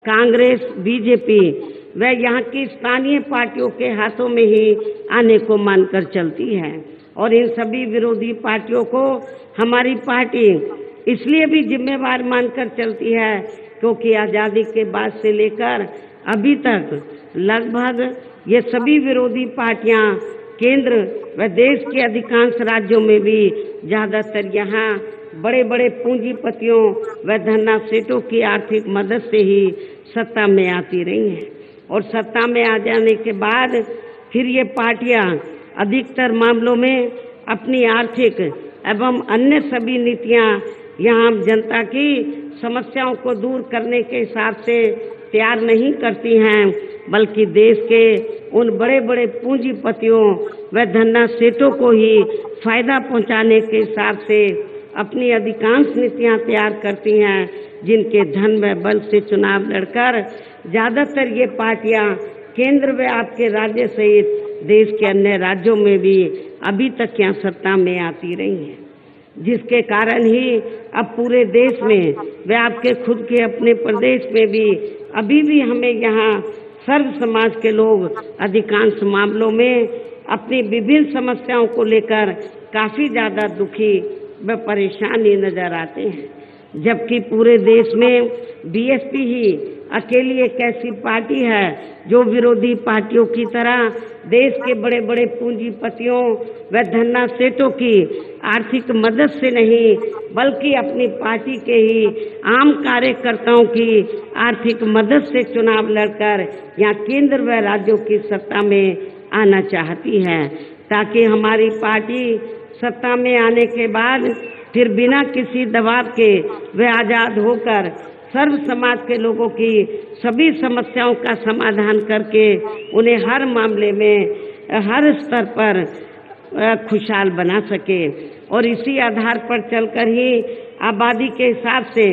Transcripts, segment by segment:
Congress, BJP व यहाँ की स्थानीय पार्टियों के हाथों में ही आने को मानकर चलती है। और इन सभी विरोधी पार्टियों को हमारी पार्टी इसलिए भी जिम्मेवार मानकर चलती है क्योंकि आज़ादी के बाद से लेकर अभी तक लगभग ये सभी विरोधी पार्टियां केंद्र व देश के अधिकांश राज्यों में भी ज़्यादातर यहाँ बड़े बड़े पूंजीपतियों व धन्ना सेठों की आर्थिक मदद से ही सत्ता में आती रही हैं। और सत्ता में आ जाने के बाद फिर ये पार्टियां अधिकतर मामलों में अपनी आर्थिक एवं अन्य सभी नीतियां यहाँ जनता की समस्याओं को दूर करने के हिसाब से तैयार नहीं करती हैं, बल्कि देश के उन बड़े बड़े पूंजीपतियों व धन्ना सेठों को ही फायदा पहुंचाने के हिसाब से अपनी अधिकांश नीतियां तैयार करती हैं, जिनके धन व बल से चुनाव लड़कर ज़्यादातर ये पार्टियां केंद्र व आपके राज्य सहित देश के अन्य राज्यों में भी अभी तक यहाँ सत्ता में आती रही हैं, जिसके कारण ही अब पूरे देश में व आपके खुद के अपने प्रदेश में भी अभी भी हमें यहाँ सर्व समाज के लोग अधिकांश मामलों में अपनी विभिन्न समस्याओं को लेकर काफ़ी ज़्यादा दुखी व परेशान ही नजर आते हैं। जबकि पूरे देश में बीएसपी ही अकेली एक ऐसी पार्टी है जो विरोधी पार्टियों की तरह देश के बड़े बड़े पूंजीपतियों व धन्ना सेठों की आर्थिक मदद से नहीं, बल्कि अपनी पार्टी के ही आम कार्यकर्ताओं की आर्थिक मदद से चुनाव लड़कर यहाँ केंद्र व राज्यों की सत्ता में आना चाहती है, ताकि हमारी पार्टी सत्ता में आने के बाद फिर बिना किसी दबाव के वे आज़ाद होकर सर्व समाज के लोगों की सभी समस्याओं का समाधान करके उन्हें हर मामले में हर स्तर पर खुशहाल बना सके। और इसी आधार पर चलकर ही आबादी के हिसाब से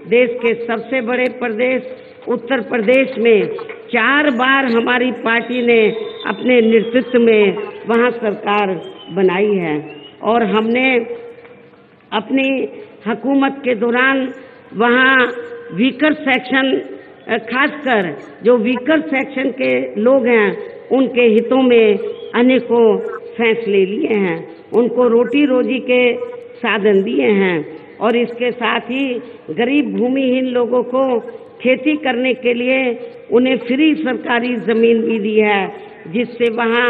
देश के सबसे बड़े प्रदेश उत्तर प्रदेश में 4 बार हमारी पार्टी ने अपने नेतृत्व में वहाँ सरकार बनाई है। और हमने अपनी हुकूमत के दौरान वहाँ वीकर सेक्शन, खासकर जो वीकर सेक्शन के लोग हैं उनके हितों में अनेकों फैसले लिए हैं, उनको रोटी रोजी के साधन दिए हैं। और इसके साथ ही गरीब भूमिहीन लोगों को खेती करने के लिए उन्हें फ्री सरकारी ज़मीन भी दी है, जिससे वहाँ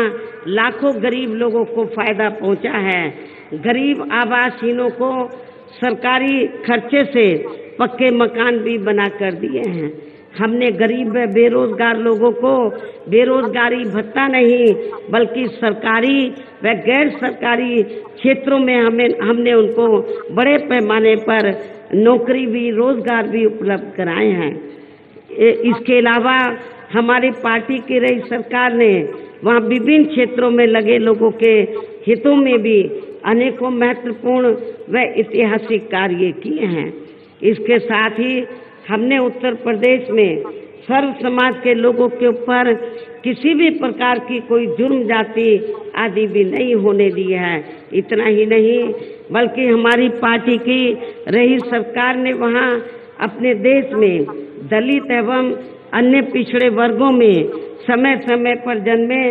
लाखों गरीब लोगों को फ़ायदा पहुँचा है। गरीब आवासहीनों को सरकारी खर्चे से पक्के मकान भी बना कर दिए हैं। हमने गरीब व बेरोजगार लोगों को बेरोजगारी भत्ता नहीं, बल्कि सरकारी व गैर सरकारी क्षेत्रों में हमने उनको बड़े पैमाने पर नौकरी भी रोजगार भी उपलब्ध कराए हैं। इसके अलावा हमारी पार्टी की रही सरकार ने वहाँ विभिन्न क्षेत्रों में लगे लोगों के हितों में भी अनेकों महत्वपूर्ण व ऐतिहासिक कार्य किए हैं। इसके साथ ही हमने उत्तर प्रदेश में सर्व समाज के लोगों के ऊपर किसी भी प्रकार की कोई जुर्म जाति आदि भी नहीं होने दी है। इतना ही नहीं, बल्कि हमारी पार्टी की रही सरकार ने वहाँ अपने देश में दलित एवं अन्य पिछड़े वर्गों में समय समय पर जन्मे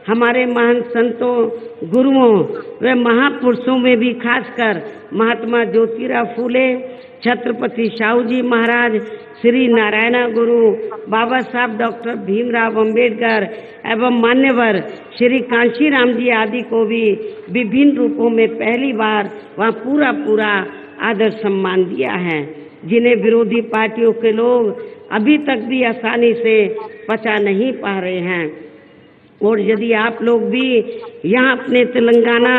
हमारे महान संतों, गुरुओं व महापुरुषों में भी खासकर महात्मा ज्योतिराव फूले, छत्रपति शाहू जी महाराज, श्री नारायण गुरु, बाबा साहब डॉक्टर भीमराव अंबेडकर एवं मान्यवर श्री कांशीराम जी आदि को भी विभिन्न रूपों में पहली बार वहाँ पूरा आदर सम्मान दिया है, जिन्हें विरोधी पार्टियों के लोग अभी तक भी आसानी से पचा नहीं पा रहे हैं। और यदि आप लोग भी यहाँ अपने तेलंगाना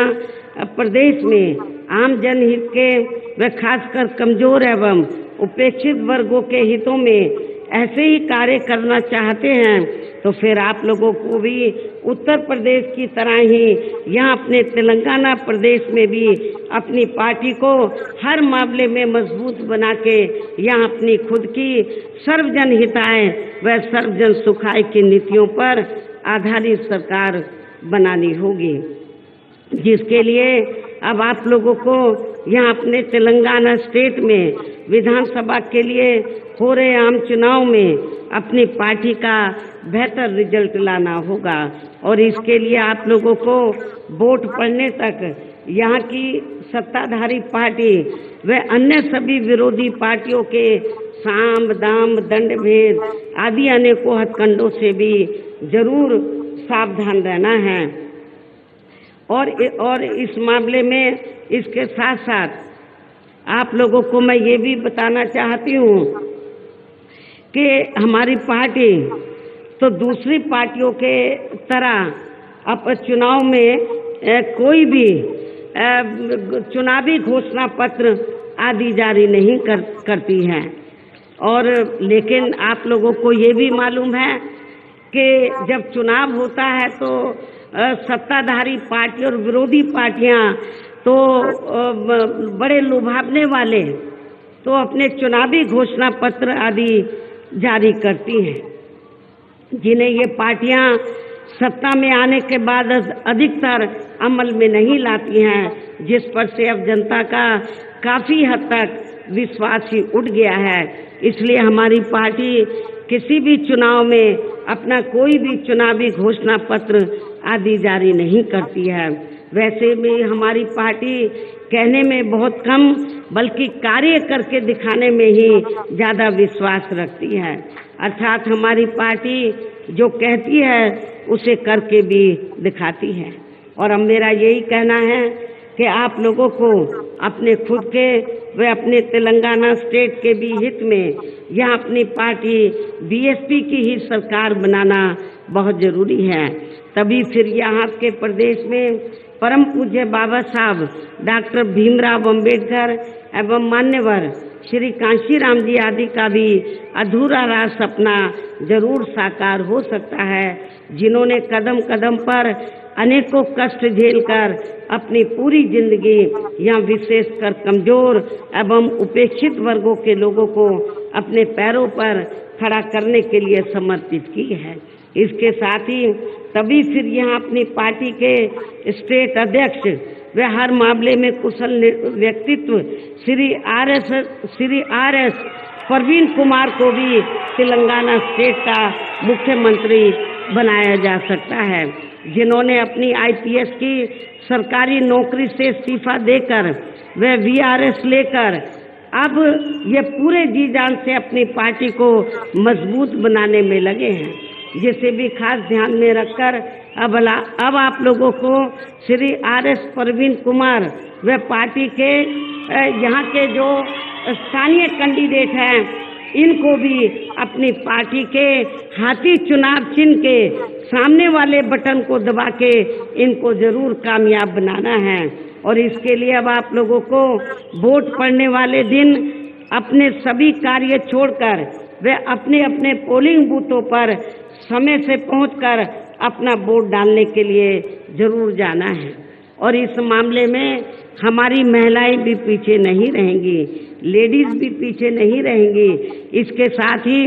प्रदेश में आम जनहित के व खासकर कमजोर एवं उपेक्षित वर्गों के हितों में ऐसे ही कार्य करना चाहते हैं, तो फिर आप लोगों को भी उत्तर प्रदेश की तरह ही यहाँ अपने तेलंगाना प्रदेश में भी अपनी पार्टी को हर मामले में मजबूत बना के यहाँ अपनी खुद की सर्वजन हिताय व सर्वजन सुखाय की नीतियों पर आधारित सरकार बनानी होगी, जिसके लिए अब आप लोगों को यहाँ अपने तेलंगाना स्टेट में विधानसभा के लिए हो रहे आम चुनाव में अपनी पार्टी का बेहतर रिजल्ट लाना होगा। और इसके लिए आप लोगों को वोट पड़ने तक यहाँ की सत्ताधारी पार्टी व अन्य सभी विरोधी पार्टियों के साम दाम दंड भेद आदि अनेकों हथकंडों से भी जरूर सावधान रहना है। और इस मामले में इसके साथ साथ आप लोगों को मैं ये भी बताना चाहती हूँ कि हमारी पार्टी तो दूसरी पार्टियों के तरह अब चुनाव में कोई भी चुनावी घोषणा पत्र आदि जारी नहीं करती है। और लेकिन आप लोगों को ये भी मालूम है कि जब चुनाव होता है तो सत्ताधारी पार्टी और विरोधी पार्टियां तो बड़े लुभावने वाले तो अपने चुनावी घोषणा पत्र आदि जारी करती हैं, जिन्हें ये पार्टियां सत्ता में आने के बाद अधिकतर अमल में नहीं लाती हैं, जिस पर से अब जनता का काफी हद तक विश्वास ही उठ गया है। इसलिए हमारी पार्टी किसी भी चुनाव में अपना कोई भी चुनावी घोषणा पत्र आदि जारी नहीं करती है। वैसे भी हमारी पार्टी कहने में बहुत कम बल्कि कार्य करके दिखाने में ही ज्यादा विश्वास रखती है। अर्थात हमारी पार्टी जो कहती है उसे करके भी दिखाती है। और अब मेरा यही कहना है कि आप लोगों को अपने खुद के व अपने तेलंगाना स्टेट के भी हित में यह अपनी पार्टी बीएसपी की ही सरकार बनाना बहुत जरूरी है। तभी फिर यहाँ के प्रदेश में परम पूज्य बाबा साहब डॉक्टर भीमराव अंबेडकर एवं मान्यवर श्री कांशीराम जी आदि का भी अधूरा राज सपना जरूर साकार हो सकता है, जिन्होंने कदम कदम पर अनेकों कष्ट झेलकर अपनी पूरी जिंदगी या विशेषकर कमजोर एवं उपेक्षित वर्गों के लोगों को अपने पैरों पर खड़ा करने के लिए समर्पित की है। इसके साथ ही तभी फिर यहाँ अपनी पार्टी के स्टेट अध्यक्ष व हर मामले में कुशल व्यक्तित्व श्री आर एस परवीन कुमार को भी तेलंगाना स्टेट का मुख्यमंत्री बनाया जा सकता है, जिन्होंने अपनी आईपीएस की सरकारी नौकरी से इस्तीफा देकर वे वीआरएस लेकर अब ये पूरे जी जान से अपनी पार्टी को मजबूत बनाने में लगे हैं, जिसे भी खास ध्यान में रखकर अब आप लोगों को श्री आर एस परवीन कुमार व पार्टी के यहाँ के जो स्थानीय कैंडिडेट हैं इनको भी अपनी पार्टी के हाथी चुनाव चिन्ह के सामने वाले बटन को दबा के इनको जरूर कामयाब बनाना है। और इसके लिए अब आप लोगों को वोट पड़ने वाले दिन अपने सभी कार्य छोड़कर वे अपने अपने पोलिंग बूथों पर समय से पहुंचकर अपना वोट डालने के लिए जरूर जाना है। और इस मामले में हमारी महिलाएं भी पीछे नहीं रहेंगी, लेडीज भी पीछे नहीं रहेंगी। इसके साथ ही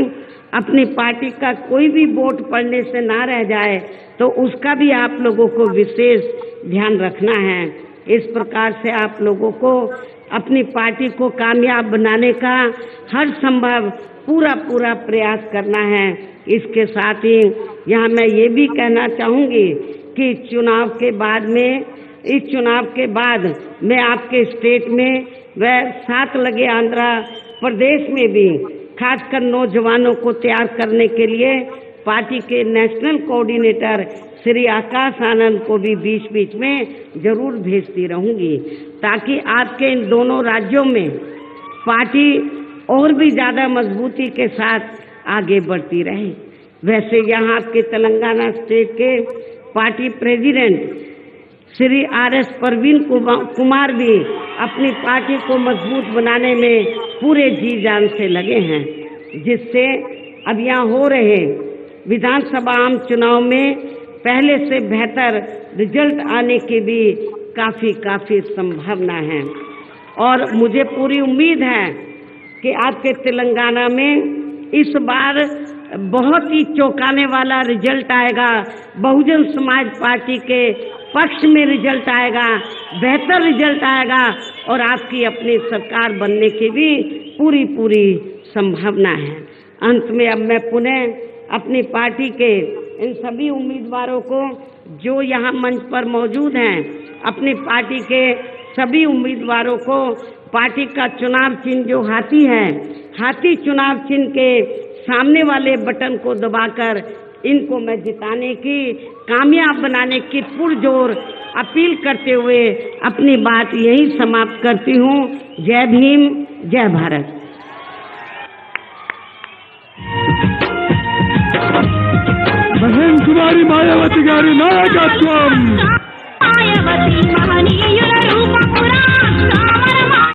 अपनी पार्टी का कोई भी वोट पड़ने से ना रह जाए तो उसका भी आप लोगों को विशेष ध्यान रखना है। इस प्रकार से आप लोगों को अपनी पार्टी को कामयाब बनाने का हर संभव पूरा प्रयास करना है। इसके साथ ही यहाँ मैं ये भी कहना चाहूँगी कि इस चुनाव के बाद मैं आपके स्टेट में व साथ लगे आंध्र प्रदेश में भी खासकर नौजवानों को तैयार करने के लिए पार्टी के नेशनल कोऑर्डिनेटर श्री आकाश आनंद को भी बीच में जरूर भेजती रहूंगी, ताकि आपके इन दोनों राज्यों में पार्टी और भी ज्यादा मजबूती के साथ आगे बढ़ती रहे। वैसे यहाँ आपके तेलंगाना स्टेट के party president Shri R S Parveen Kumar भी अपनी पार्टी को मजबूत बनाने में पूरे जी जान से लगे हैं, जिससे अब यहाँ हो रहे विधानसभा आम चुनाव में पहले से बेहतर रिजल्ट आने की भी काफी संभावना है। और मुझे पूरी उम्मीद है कि आपके तेलंगाना में इस बार बहुत ही चौंकाने वाला रिजल्ट आएगा। बहुजन समाज पार्टी के पक्ष में रिजल्ट आएगा, बेहतर रिजल्ट आएगा और आपकी अपनी सरकार बनने की भी पूरी संभावना है। अंत में अब मैं पुनः अपनी पार्टी के इन सभी उम्मीदवारों को जो यहाँ मंच पर मौजूद हैं, अपनी पार्टी के सभी उम्मीदवारों को पार्टी का चुनाव चिन्ह जो हाथी है, हाथी चुनाव चिन्ह के सामने वाले बटन को दबाकर इनको मैं जिताने की, कामयाब बनाने की पुरजोर अपील करते हुए अपनी बात यही समाप्त करती हूँ। जय भीम, जय भारत। बहन कुमारी मायावती गारी नायकत्वम। मायावती महनीयुల రూపమురా